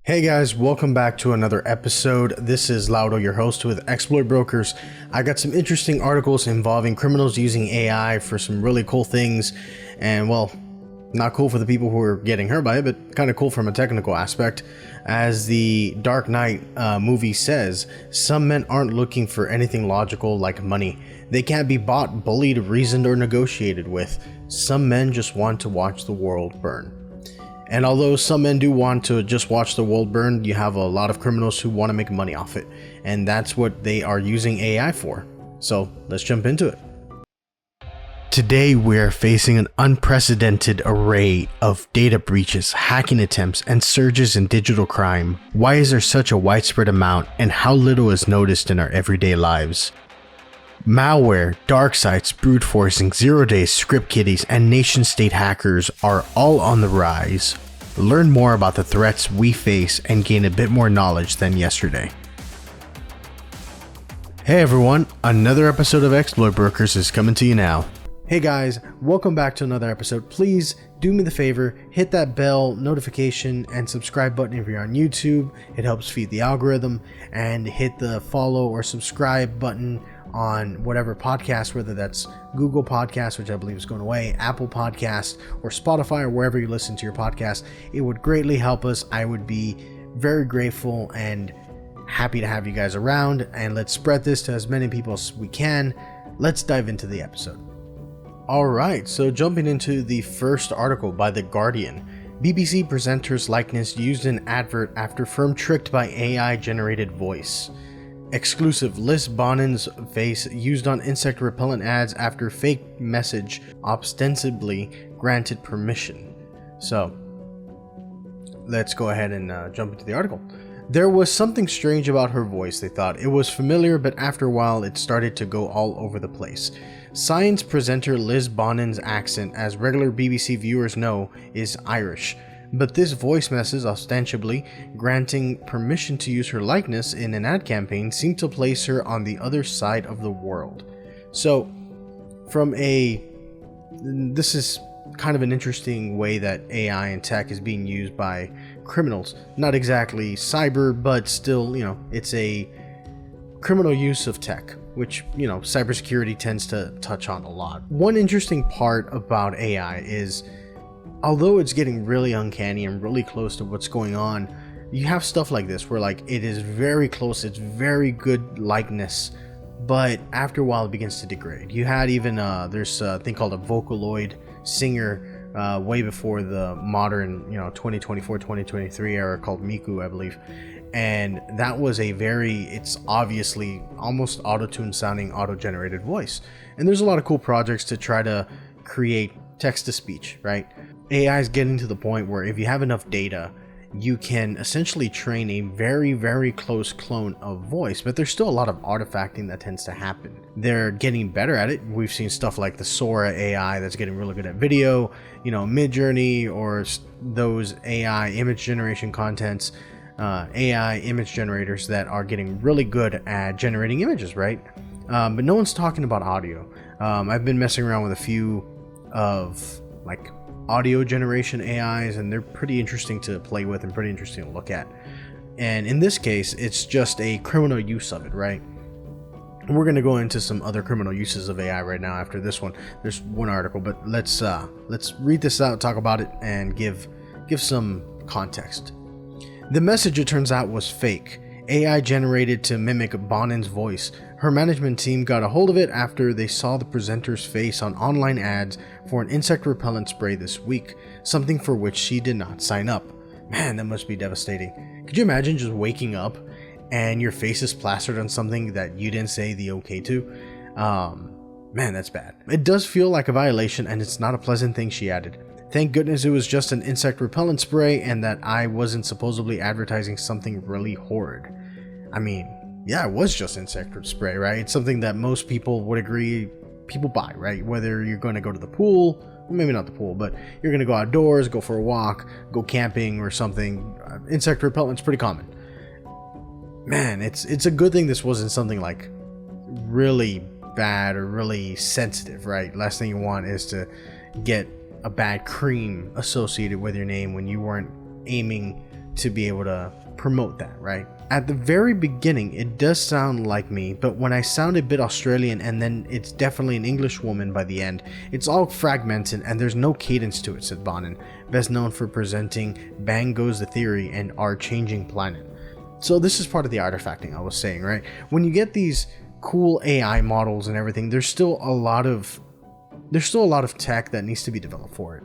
Hey guys, welcome back to another episode. This is Lauro, your host with Exploit Brokers. I got some interesting articles involving criminals using AI for some really cool things, and well, not cool for the people who are getting hurt by it, but kind of cool from a technical aspect. As the Dark Knight movie says, some men aren't looking for anything logical like money. They can't be bought, bullied, reasoned, or negotiated with. Some men just want to watch the world burn. And although some men do want to just watch the world burn, you have a lot of criminals who want to make money off it. And that's what they are using AI for. So let's jump into it. Today we're facing an unprecedented array of data breaches, hacking attempts, and surges in digital crime. Why is there such a widespread amount, and how little is noticed in our everyday lives? Malware, dark sites, brute forcing, zero-day script kiddies, and nation-state hackers are all on the rise. Learn more about the threats we face and gain a bit more knowledge than yesterday. Hey everyone, another episode of Exploit Brokers is coming to you now. Hey guys, welcome back to another episode. Please do me the favor, hit that bell notification and subscribe button if you're on YouTube. It helps feed the algorithm, and hit the follow or subscribe button on whatever podcast, whether that's Google Podcasts, which I believe is going away, Apple Podcasts, or Spotify, or wherever you listen to your podcast. It would greatly help us. I would be very grateful and happy to have you guys around, and let's spread this to as many people as we can. Let's dive into the episode. Alright, so jumping into the first article by The Guardian. BBC presenter's likeness used in advert after firm tricked by AI generated voice. Exclusive: Liz Bonnin's face used on insect repellent ads after fake message ostensibly granted permission. So let's go ahead and jump into the article. There was something strange about her voice, they thought. It was familiar, but after a while it started to go all over the place. Science presenter Liz Bonnin's accent, as regular BBC viewers know, is Irish. But this voice message, ostensibly granting permission to use her likeness in an ad campaign, seemed to place her on the other side of the world. So, this is kind of an interesting way that AI and tech is being used by criminals. Not exactly cyber, but still, it's a criminal use of tech, which, cybersecurity tends to touch on a lot. One interesting part about AI is, although it's getting really uncanny and really close to what's going on, you have stuff like this where it is very close, it's very good likeness, but after a while it begins to degrade. You had even there's a thing called a Vocaloid singer way before the modern 2024-2023 era called Miku, I believe, and that was it's obviously almost auto-tuned sounding, auto-generated voice. And there's a lot of cool projects to try to create text-to-speech, right? AI is getting to the point where if you have enough data, you can essentially train a very, very close clone of voice, but there's still a lot of artifacting that tends to happen. They're getting better at it. We've seen stuff like the Sora AI that's getting really good at video, Midjourney, or those AI image generation contents, AI image generators that are getting really good at generating images, right? But no one's talking about audio. I've been messing around with a few of audio generation AIs, and they're pretty interesting to play with and pretty interesting to look at. And in this case, it's just a criminal use of it, right? We're going to go into some other criminal uses of AI right now after this one. There's one article, but let's read this out, talk about it, and give some context. The message, it turns out, was fake. AI generated to mimic Bonnin's voice. Her management team got a hold of it after they saw the presenter's face on online ads for an insect repellent spray this week, something for which she did not sign up. Man, that must be devastating. Could you imagine just waking up and your face is plastered on something that you didn't say the okay to? Man, that's bad. It does feel like a violation, and it's not a pleasant thing, she added. Thank goodness it was just an insect repellent spray and that I wasn't supposedly advertising something really horrid. I mean, yeah, it was just insect spray, right? It's something that most people would agree people buy, right? Whether you're going to go to the pool, well, maybe not the pool, but you're going to go outdoors, go for a walk, go camping or something. Insect repellent's pretty common. Man, it's a good thing this wasn't something really bad or really sensitive, right? Last thing you want is to get a bad cream associated with your name when you weren't aiming to be able to promote that, right? At the very beginning, it does sound like me, but when I sound a bit Australian and then it's definitely an English woman by the end, it's all fragmented and there's no cadence to it, said Bonnin, best known for presenting Bang Goes the Theory and Our Changing Planet. So this is part of the artifacting I was saying, right? When you get these cool AI models and everything, there's still a lot of tech that needs to be developed for it.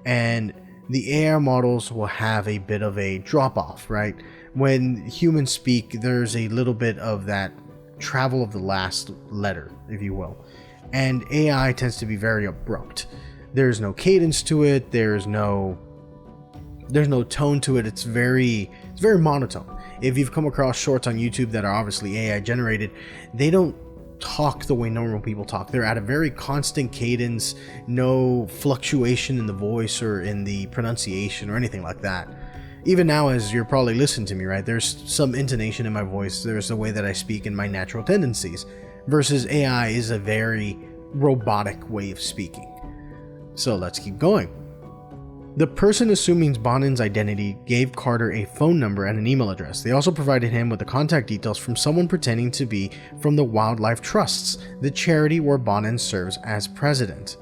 And the AI models will have a bit of a drop off, right? When humans speak, there's a little bit of that travel of the last letter, if you will. And AI tends to be very abrupt. There's no cadence to it. There's no tone to it. It's very monotone. If you've come across shorts on YouTube that are obviously AI generated, they don't talk the way normal people talk. They're at a very constant cadence, no fluctuation in the voice or in the pronunciation or anything like that. Even now, as you're probably listening to me, right, there's some intonation in my voice. There's the way that I speak and my natural tendencies, versus AI is a very robotic way of speaking. So let's keep going. The person assuming Bonnin's identity gave Carter a phone number and an email address. They also provided him with the contact details from someone pretending to be from the Wildlife Trusts, the charity where Bonnin serves as president.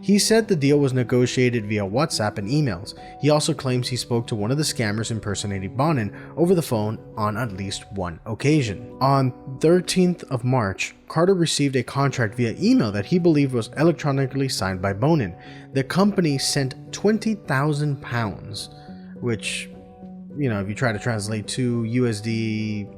He said the deal was negotiated via WhatsApp and emails. He also claims he spoke to one of the scammers impersonating Bonnin over the phone on at least one occasion. On 13th of March, Carter received a contract via email that he believed was electronically signed by Bonnin. The company sent £20,000, which, if you try to translate to USD,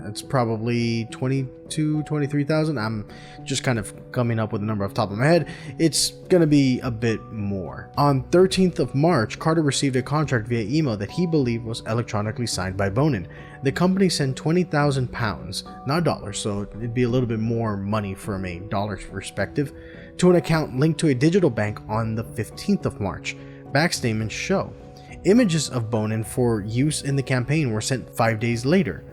it's probably 23,000. I'm just kind of coming up with a number off the top of my head. It's going to be a bit more. On 13th of March, Carter received a contract via email that he believed was electronically signed by Bonnin. The company sent £20,000, not dollars, so it'd be a little bit more money from a dollar's perspective, to an account linked to a digital bank on the 15th of March. Back statements show images of Bonnin for use in the campaign were sent 5 days later.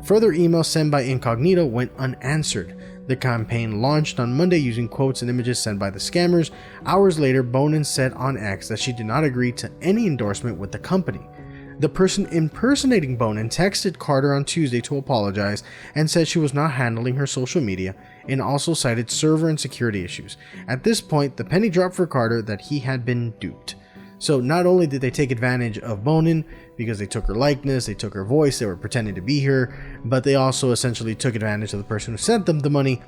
Further emails sent by Incognito went unanswered. The campaign launched on Monday using quotes and images sent by the scammers. Hours later, Bonnin said on X that she did not agree to any endorsement with the company. The person impersonating Bonnin texted Carter on Tuesday to apologize and said she was not handling her social media, and also cited server and security issues. At this point, the penny dropped for Carter that he had been duped. So not only did they take advantage of Bonnin because they took her likeness, they took her voice, they were pretending to be her, but they also essentially took advantage of the person who sent them the money,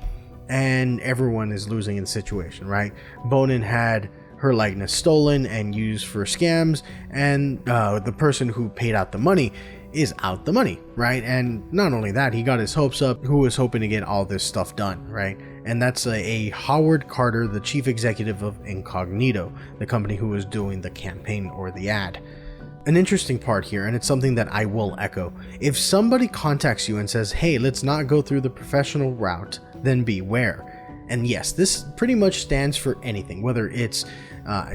and everyone is losing in the situation, right? Bonnin had her likeness stolen and used for scams, and the person who paid out the money is out the money, right? And not only that, he got his hopes up, who was hoping to get all this stuff done, right? And that's a Howard Carter, the chief executive of Incognito, the company who was doing the campaign or the ad. An interesting part here, and it's something that I will echo. If somebody contacts you and says, hey, let's not go through the professional route, then beware. And yes, this pretty much stands for anything, whether it's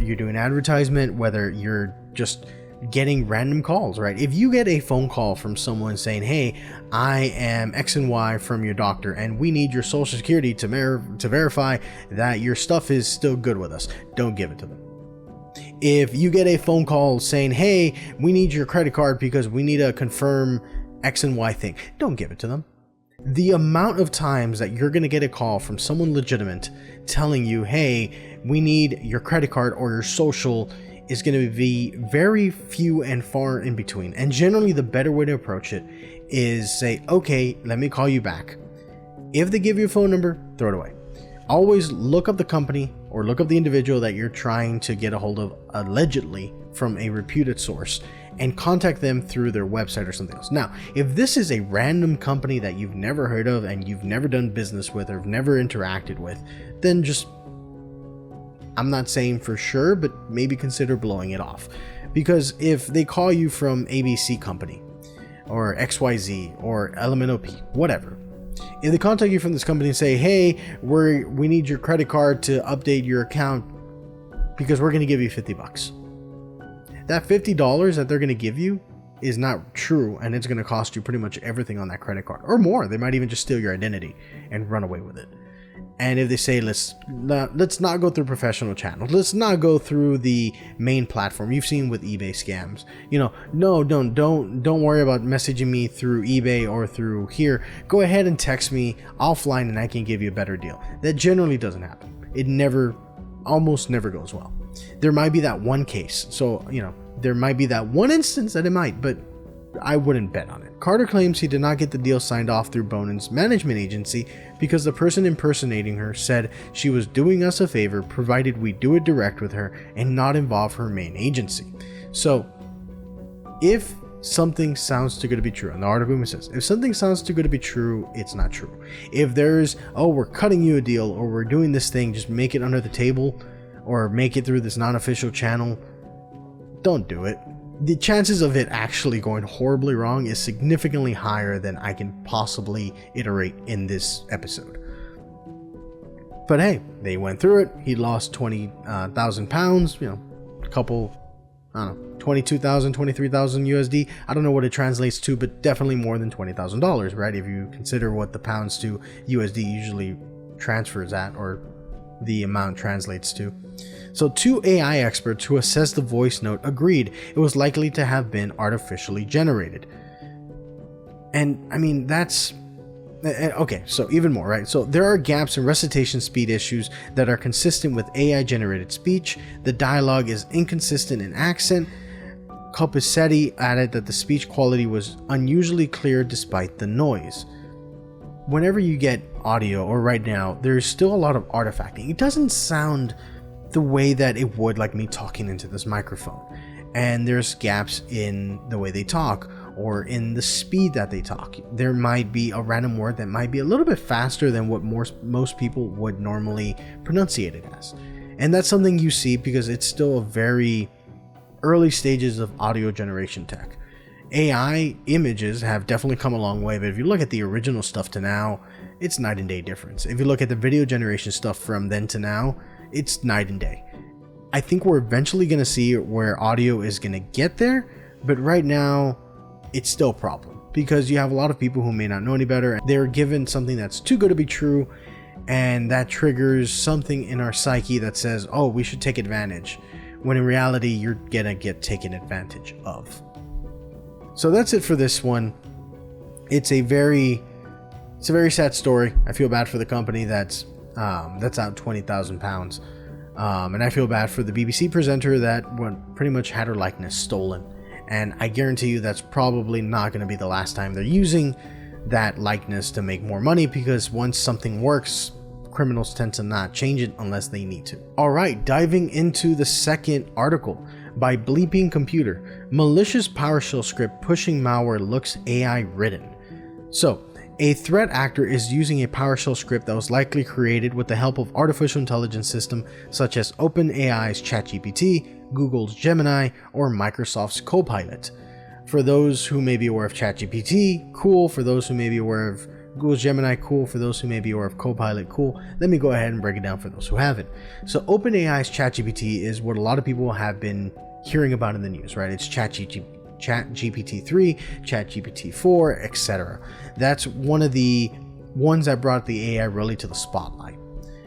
you're doing advertisement, whether you're just getting random calls, right? If you get a phone call from someone saying, hey, I am X and Y from your doctor and we need your social security to verify that your stuff is still good with us, don't give it to them. If you get a phone call saying, hey, we need your credit card because we need to confirm X and Y thing, don't give it to them. The amount of times that you're going to get a call from someone legitimate telling you, hey, we need your credit card or your social is going to be very few and far in between. And generally the better way to approach it is say, okay, let me call you back. If they give you a phone number, throw it away. Always look up the company or look up the individual that you're trying to get a hold of allegedly from a reputed source and contact them through their website or something else. Now, if this is a random company that you've never heard of and you've never done business with or never interacted with, then just, I'm not saying for sure, but maybe consider blowing it off. Because if they call you from ABC company or XYZ or LMNOP, whatever, if they contact you from this company and say, hey, we need your credit card to update your account because we're going to give you $50. That $50 that they're going to give you is not true, and it's going to cost you pretty much everything on that credit card or more. They might even just steal your identity and run away with it. And if they say, let's not go through professional channels, let's not go through the main platform. You've seen with eBay scams, no, don't worry about messaging me through eBay or through here. Go ahead and text me offline and I can give you a better deal. That generally doesn't happen. It almost never goes well. There might be that one case. So, there might be that one instance that it might, but I wouldn't bet on it. Carter claims he did not get the deal signed off through Bonnin's management agency because the person impersonating her said she was doing us a favor provided we do it direct with her and not involve her main agency. So, if something sounds too good to be true, and the article says, if something sounds too good to be true, it's not true. If there's, we're cutting you a deal, or we're doing this thing, just make it under the table, or make it through this non-official channel, don't do it. The chances of it actually going horribly wrong is significantly higher than I can possibly iterate in this episode. But hey, they went through it. He lost 20,000 pounds, a couple, 22,000, 23,000 USD. I don't know what it translates to, but definitely more than $20,000, right? If you consider what the pounds to USD usually transfers at, or the amount translates to. So 2 AI experts who assessed the voice note agreed it was likely to have been artificially generated. And I mean, that's okay, so even more, right? So there are gaps in recitation speed issues that are consistent with AI generated speech. The dialogue is inconsistent in accent. Copisetti added that the speech quality was unusually clear despite the noise. Whenever you get audio, or right now, there's still a lot of artifacting. It doesn't sound the way that it would like me talking into this microphone. And there's gaps in the way they talk, or in the speed that they talk. There might be a random word that might be a little bit faster than what most people would normally pronunciate it as. And that's something you see because it's still a very early stages of audio generation tech. AI images have definitely come a long way, but if you look at the original stuff to now, it's night and day difference. If you look at the video generation stuff from then to now, it's night and day. I think we're eventually going to see where audio is going to get there, but right now, it's still a problem because you have a lot of people who may not know any better. They're given something that's too good to be true, and that triggers something in our psyche that says, oh, we should take advantage, when in reality, you're going to get taken advantage of. So that's it for this one. It's a very sad story. I feel bad for the company that's out 20,000 pounds. And I feel bad for the BBC presenter that pretty much had her likeness stolen. And I guarantee you that's probably not going to be the last time they're using that likeness to make more money, because once something works, criminals tend to not change it unless they need to. All right, diving into the second article. By Bleeping Computer, malicious PowerShell script pushing malware looks AI written. So, a threat actor is using a PowerShell script that was likely created with the help of artificial intelligence systems such as OpenAI's ChatGPT, Google's Gemini, or Microsoft's Copilot. For those who may be aware of ChatGPT, cool. For those who may be aware of Google's Gemini, cool. For those who may be aware of Copilot, cool. Let me go ahead and break it down for those who haven't. So OpenAI's ChatGPT is what a lot of people have been hearing about in the news, right? It's ChatGPT-3, ChatGPT-4, etc. That's one of the ones that brought the AI really to the spotlight.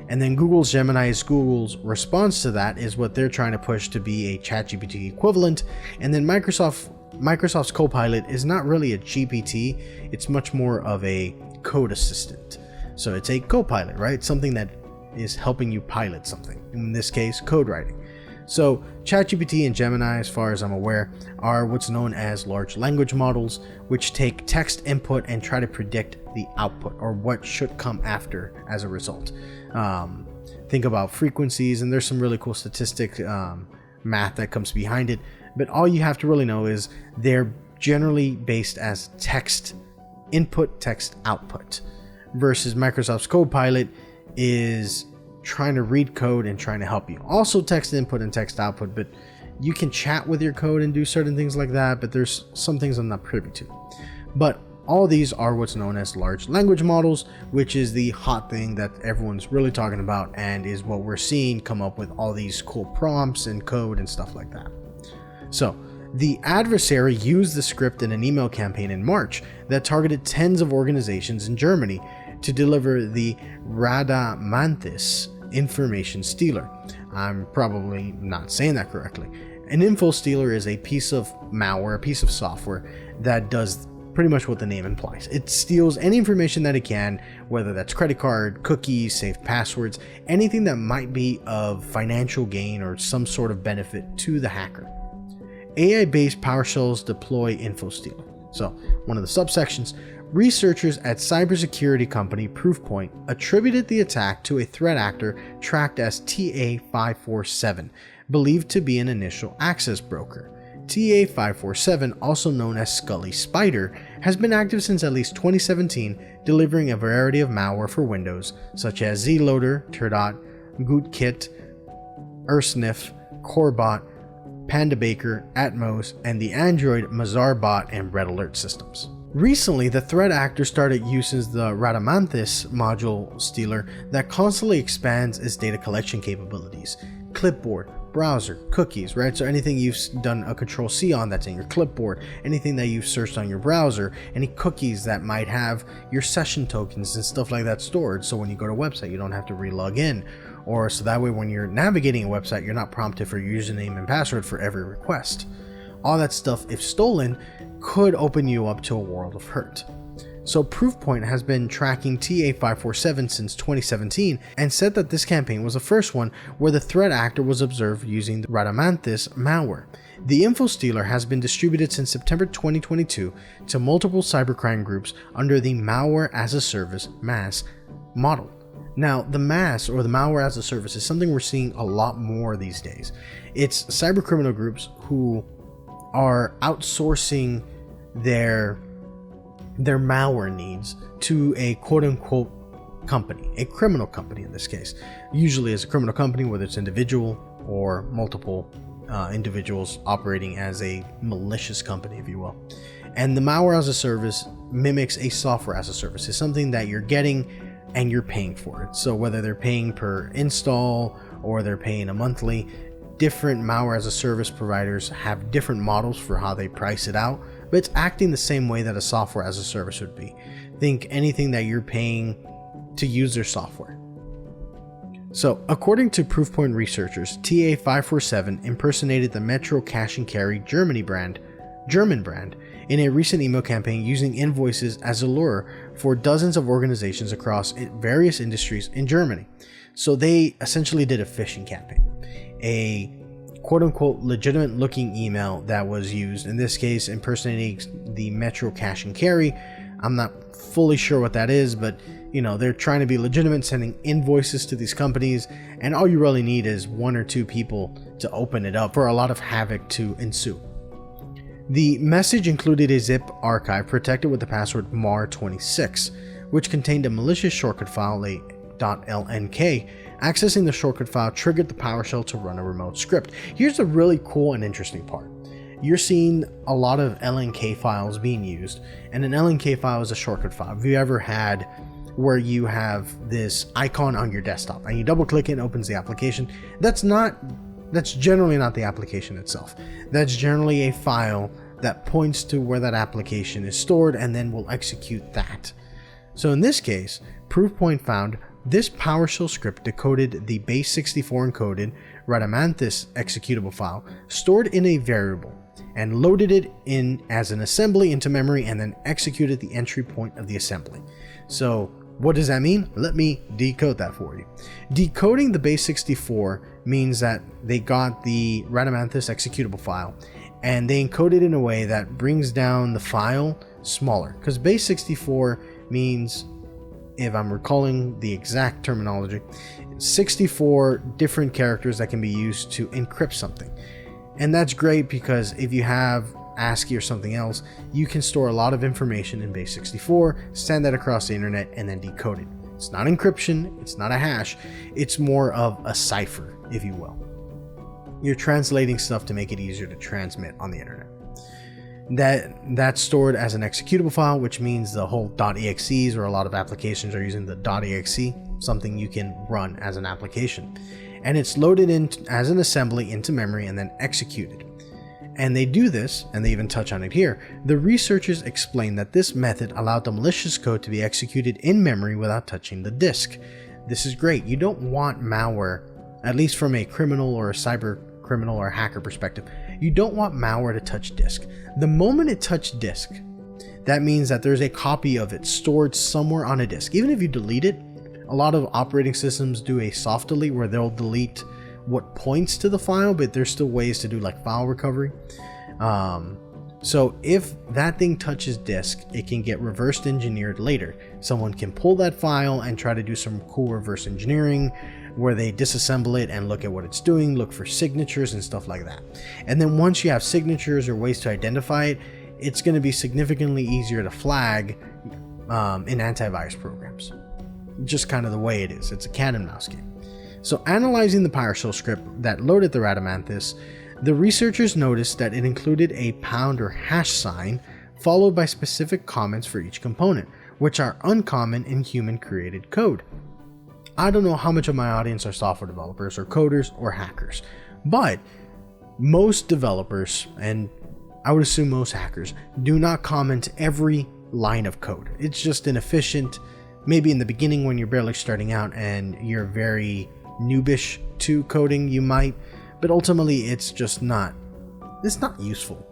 And then Google's Gemini is Google's response to that, is what they're trying to push to be a ChatGPT equivalent. And then Microsoft's Copilot is not really a GPT, it's much more of a code assistant. So it's a Copilot, right? Something that is helping you pilot something, in this case, code writing. So ChatGPT and Gemini, as far as I'm aware, are what's known as large language models, which take text input and try to predict the output, or what should come after as a result. Think about frequencies, and there's some really cool statistic math that comes behind it, but all you have to really know is they're generally based as text input, text output, versus Microsoft's Copilot is trying to read code and trying to help you. Also text input and text output, but you can chat with your code and do certain things like that, but there's some things I'm not privy to. But all these are what's known as large language models, which is the hot thing that everyone's really talking about, and is what we're seeing come up with all these cool prompts and code and stuff like that. So the adversary used the script in an email campaign in March that targeted tens of organizations in Germany, to deliver the Rhadamanthus information stealer. I'm probably not saying that correctly. An info stealer is a piece of malware, a piece of software that does pretty much what the name implies. It steals any information that it can, whether that's credit card, cookies, saved passwords, anything that might be of financial gain or some sort of benefit to the hacker. AI-based PowerShells deploy info stealer. So, one of the subsections, researchers at cybersecurity company Proofpoint attributed the attack to a threat actor tracked as TA547, believed to be an initial access broker. TA547, also known as Scully Spider, has been active since at least 2017, delivering a variety of malware for Windows, such as Zloader, Turdot, Gootkit, Ursnif, Corebot, PandaBaker, Atmos, and the Android Mazarbot and Red Alert systems. Recently, the threat actor started using the Rhadamanthus module stealer that constantly expands its data collection capabilities. Clipboard, browser, cookies, right? So anything you've done a Control-C on that's in your clipboard, anything that you've searched on your browser, any cookies that might have your session tokens and stuff like that stored, so when you go to a website you don't have to re-log in, or so that way when you're navigating a website you're not prompted for your username and password for every request. All that stuff, if stolen, could open you up to a world of hurt. So Proofpoint has been tracking TA547 since 2017 and said that this campaign was the first one where the threat actor was observed using the Rhadamanthus malware. The info stealer has been distributed since September 2022 to multiple cybercrime groups under the Malware as a Service (MAS) model. Now, the MAS, or the Malware as a Service, is something we're seeing a lot more these days. It's cybercriminal groups who are outsourcing their malware needs to a quote-unquote company, a criminal company in this case. Usually as a criminal company, whether it's individual or multiple individuals operating as a malicious company, if you will. And the malware as a service mimics a software as a service. It's something that you're getting and you're paying for it. So whether they're paying per install or they're paying a monthly, different malware as a service providers have different models for how they price it out, but it's acting the same way that a software as a service would be. Think anything that you're paying to use their software. So, according to Proofpoint researchers, TA547 impersonated the Metro Cash and Carry German brand in a recent email campaign using invoices as a lure for dozens of organizations across various industries in Germany. So they essentially did a phishing campaign. A quote-unquote legitimate looking email that was used, in this case impersonating the Metro Cash and Carry. I'm not fully sure what that is, but they're trying to be legitimate, sending invoices to these companies, and all you really need is one or two people to open it up for a lot of havoc to ensue. The message included a zip archive protected with the password MAR26, which contained a malicious shortcut file, a .lnk. Accessing the shortcut file triggered the PowerShell to run a remote script. Here's the really cool and interesting part. You're seeing a lot of LNK files being used, and an LNK file is a shortcut file. Have you ever had where you have this icon on your desktop and you double click it and it opens the application? That's generally not the application itself. That's generally a file that points to where that application is stored and then will execute that. So in this case, Proofpoint found this PowerShell script decoded the base64 encoded Rhadamanthus executable file stored in a variable and loaded it in as an assembly into memory and then executed the entry point of the assembly. So what does that mean? Let me decode that for you. Decoding the base64 means that they got the Rhadamanthus executable file and they encode it in a way that brings down the file smaller, because base64 means, if I'm recalling the exact terminology, 64 different characters that can be used to encrypt something. And that's great because if you have ASCII or something else, you can store a lot of information in base64, send that across the internet, and then decode it. It's not encryption, it's not a hash, it's more of a cipher, if you will. You're translating stuff to make it easier to transmit on the internet. That's stored as an executable file, which means the whole .exes, or a lot of applications are using the .exe, something you can run as an application. And it's loaded in as an assembly into memory and then executed. And they do this, and they even touch on it here. The researchers explain that this method allowed the malicious code to be executed in memory without touching the disk. This is great. You don't want malware, at least from a criminal or a cyber criminal or hacker perspective, you don't want malware to touch disk. The moment it touched disk, that means that there's a copy of it stored somewhere on a disk. Even if you delete it, a lot of operating systems do a soft delete where they'll delete what points to the file, but there's still ways to do like file recovery. So if that thing touches disk, it can get reverse engineered later. Someone can pull that file and try to do some cool reverse engineering where they disassemble it and look at what it's doing, look for signatures and stuff like that. And then once you have signatures or ways to identify it, it's going to be significantly easier to flag in antivirus programs. Just kind of the way it is. It's a cat and mouse game. So analyzing the PowerShell script that loaded the Rhadamanthus, the researchers noticed that it included a pound or hash sign followed by specific comments for each component, which are uncommon in human-created code. I don't know how much of my audience are software developers or coders or hackers, but most developers, and I would assume most hackers, do not comment every line of code. It's just inefficient. Maybe in the beginning when you're barely starting out and you're very noobish to coding, you might, but ultimately it's not useful.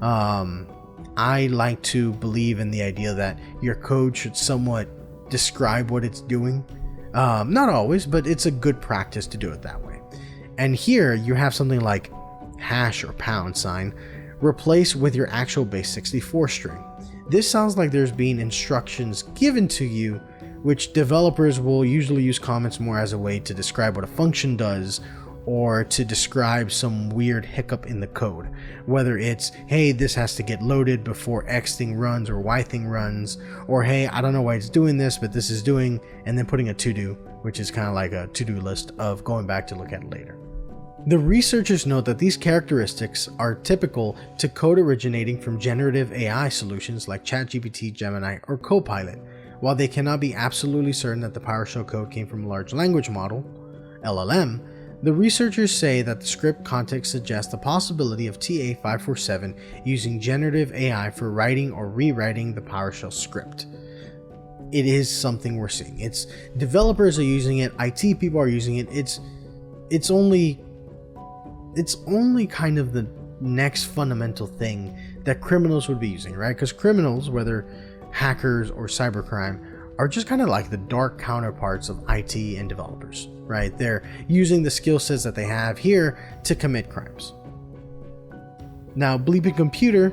I like to believe in the idea that your code should somewhat describe what it's doing. Not always, but it's a good practice to do it that way. And here you have something like hash or pound sign replaced with your actual base 64 string. This sounds like there's been instructions given to you, which developers will usually use comments more as a way to describe what a function does or to describe some weird hiccup in the code. Whether it's, hey, this has to get loaded before X thing runs or Y thing runs, or hey, I don't know why it's doing this, but this is doing, and then putting a to-do, which is kind of like a to-do list of going back to look at it later. The researchers note that these characteristics are typical to code originating from generative AI solutions like ChatGPT, Gemini, or Copilot. While they cannot be absolutely certain that the PowerShell code came from a large language model, LLM, the researchers say that the script context suggests the possibility of TA547 using generative AI for writing or rewriting the PowerShell script. It is something we're seeing. It's developers are using it, IT people are using it. It's only kind of the next fundamental thing that criminals would be using, right? Because criminals, whether hackers or cybercrime, are just kind of like the dark counterparts of IT and developers, right? They're using the skill sets that they have here to commit crimes. Now, Bleeping Computer,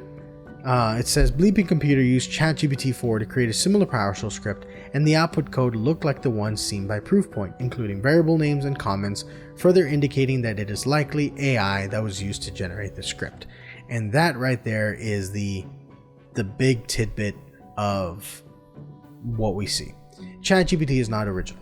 it says Bleeping Computer used ChatGPT 4 to create a similar PowerShell script, and the output code looked like the one seen by Proofpoint, including variable names and comments, further indicating that it is likely AI that was used to generate the script. And that right there is the big tidbit of what we see. ChatGPT is not original.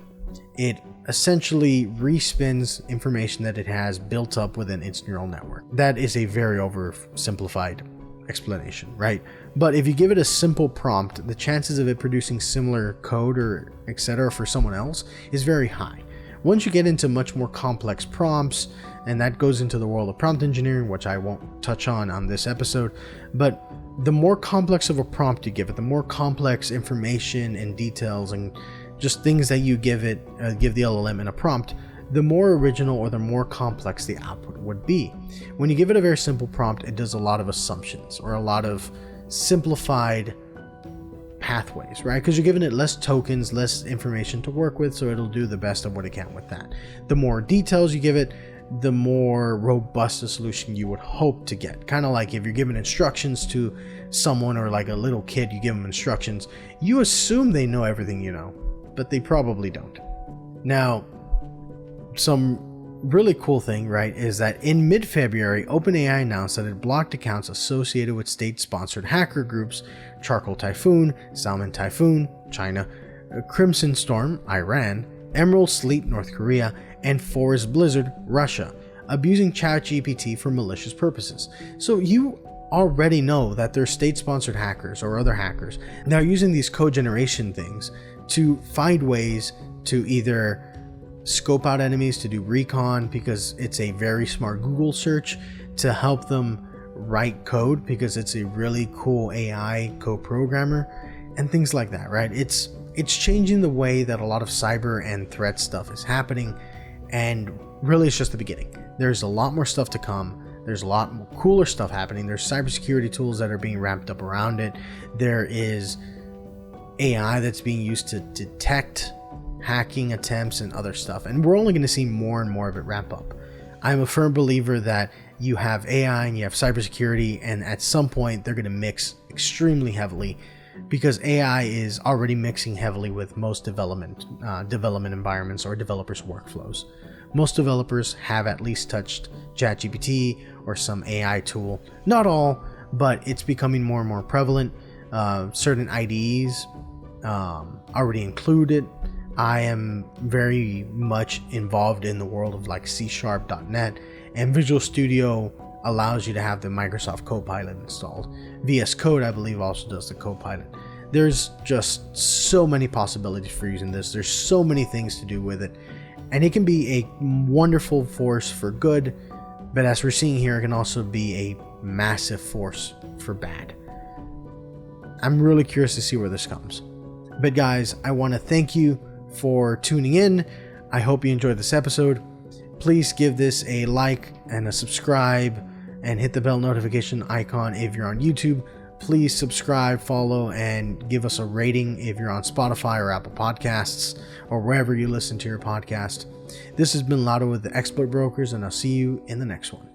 It essentially respins information that it has built up within its neural network. That is a very oversimplified explanation, right? But if you give it a simple prompt, the chances of it producing similar code or etc. for someone else is very high. Once you get into much more complex prompts, and that goes into the world of prompt engineering, which I won't touch on this episode, but the more complex of a prompt you give it, the more complex information and details and just things that you give the LLM in a prompt, the more original or the more complex the output would be. When you give it a very simple prompt, it does a lot of assumptions or a lot of simplified pathways, right? Because you're giving it less tokens, less information to work with, so it'll do the best of what it can with that. The more details you give it, the more robust a solution you would hope to get. Kind of like if you're giving instructions to someone or like a little kid, you give them instructions, you assume they know everything you know, but they probably don't. Now, some really cool thing, right, is that in mid-February, OpenAI announced that it blocked accounts associated with state-sponsored hacker groups Charcoal Typhoon, Salmon Typhoon, China, Crimson Storm, Iran, Emerald Sleet, North Korea, and Forest Blizzard, Russia, abusing ChatGPT for malicious purposes. So you already know that there's state-sponsored hackers or other hackers that are using these code generation things to find ways to either scope out enemies, to do recon because it's a very smart Google search, to help them write code because it's a really cool AI co-programmer and things like that, right? It's changing the way that a lot of cyber and threat stuff is happening, and really it's just the beginning. There's a lot more stuff to come. There's a lot more cooler stuff happening. There's cybersecurity tools that are being ramped up around it. There is AI that's being used to detect hacking attempts and other stuff, and we're only going to see more and more of it ramp up. I'm a firm believer that you have AI and you have cybersecurity, and at some point they're going to mix extremely heavily, because AI is already mixing heavily with most development environments or developers' workflows. Most developers have at least touched ChatGPT or some AI tool. Not all, but it's becoming more and more prevalent. Certain IDEs already include it. I am very much involved in the world of like C#.net, and Visual Studio allows you to have the Microsoft Copilot installed. VS Code, I believe, also does the Copilot. There's just so many possibilities for using this. There's so many things to do with it, and it can be a wonderful force for good, but as we're seeing here, it can also be a massive force for bad. I'm really curious to see where this comes. But guys, I want to thank you for tuning in. I hope you enjoyed this episode. Please give this a like and a subscribe, and hit the bell notification icon if you're on YouTube. Please subscribe, follow, and give us a rating if you're on Spotify or Apple Podcasts or wherever you listen to your podcast. This has been Lauro with the Exploit Brokers, and I'll see you in the next one.